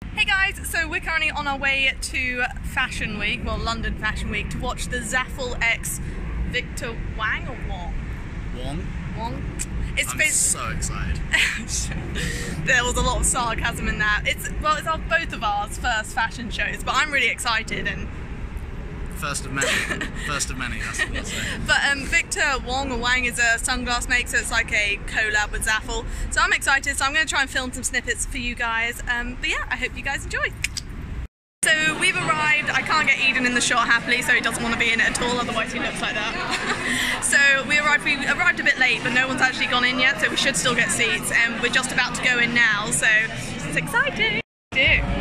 Hey guys, so we're currently on our way to Fashion Week, well London Fashion Week, to watch the Zaful x Victor Wang or Wong? Wong? I'm so excited. There was a lot of sarcasm in that. It's both of ours first fashion shows, but I'm really excited and First of many, that's what I say. But Victor Wong or Wang is a sunglass maker, so it's like a collab with Zaful. So I'm excited, so I'm going to try and film some snippets for you guys. But yeah, I hope you guys enjoy. So we've arrived. I can't get Eden in the shot happily, so he doesn't want to be in it at all, otherwise he looks like that. So we arrived a bit late, but no one's actually gone in yet, so we should still get seats, and we're just about to go in now, so it's exciting.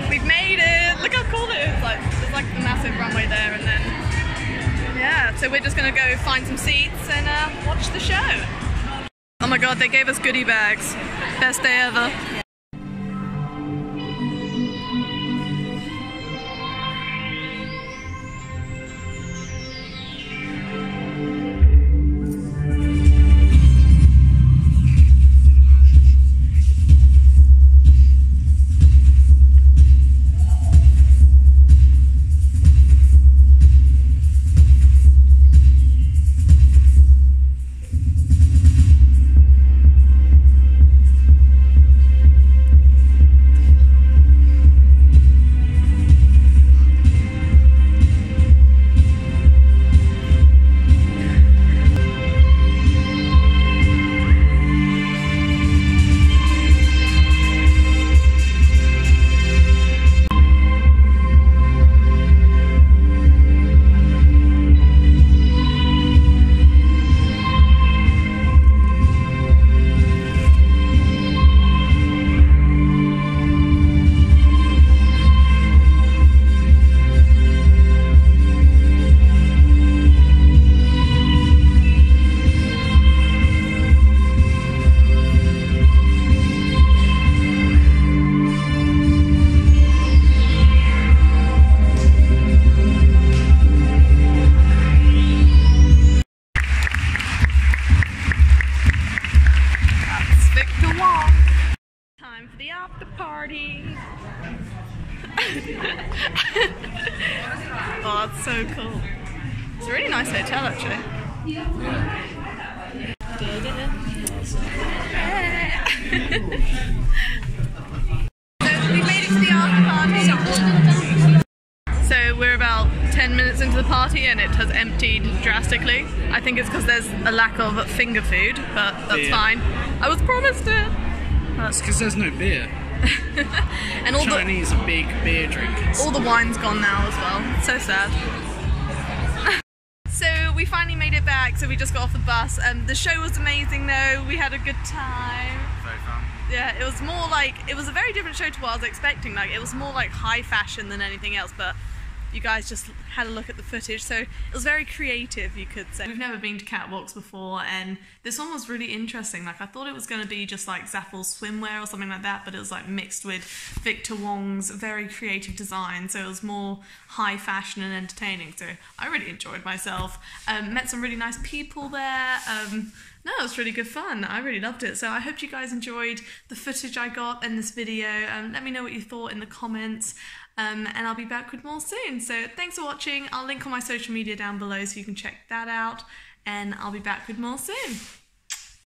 We've made it! Look how cool it is! There's like a massive runway there, and then yeah, so we're just gonna go find some seats and watch the show. Oh my god, they gave us goodie bags. Best day ever. Time for the after party. Oh, that's so cool. It's a really nice hotel, actually. So we made it to the after party. So we're about 10 minutes into the party and it has emptied drastically. I think it's because there's a lack of finger food, but that's fine. I was promised it. That's because there's no beer. And all Chinese are big beer drinkers. All the wine's gone now as well. So sad. So we finally made it back, so we just got off the bus. The show was amazing though, we had a good time. Very fun. Yeah, it was more like, it was a very different show to what I was expecting. Like, it was more like high fashion than anything else, but you guys just had a look at the footage, so it was very creative, you could say. We've never been to catwalks before, and this one was really interesting. Like, I thought it was going to be just like Zaful's swimwear or something like that, but it was like mixed with Victor Wong's very creative design, so it was more high fashion and entertaining, so I really enjoyed myself. Met some really nice people there. No, it was really good fun. I really loved it. So I hope you guys enjoyed the footage I got in this video. Let me know what you thought in the comments. And I'll be back with more soon. So thanks for watching. I'll link all my social media down below so you can check that out. And I'll be back with more soon.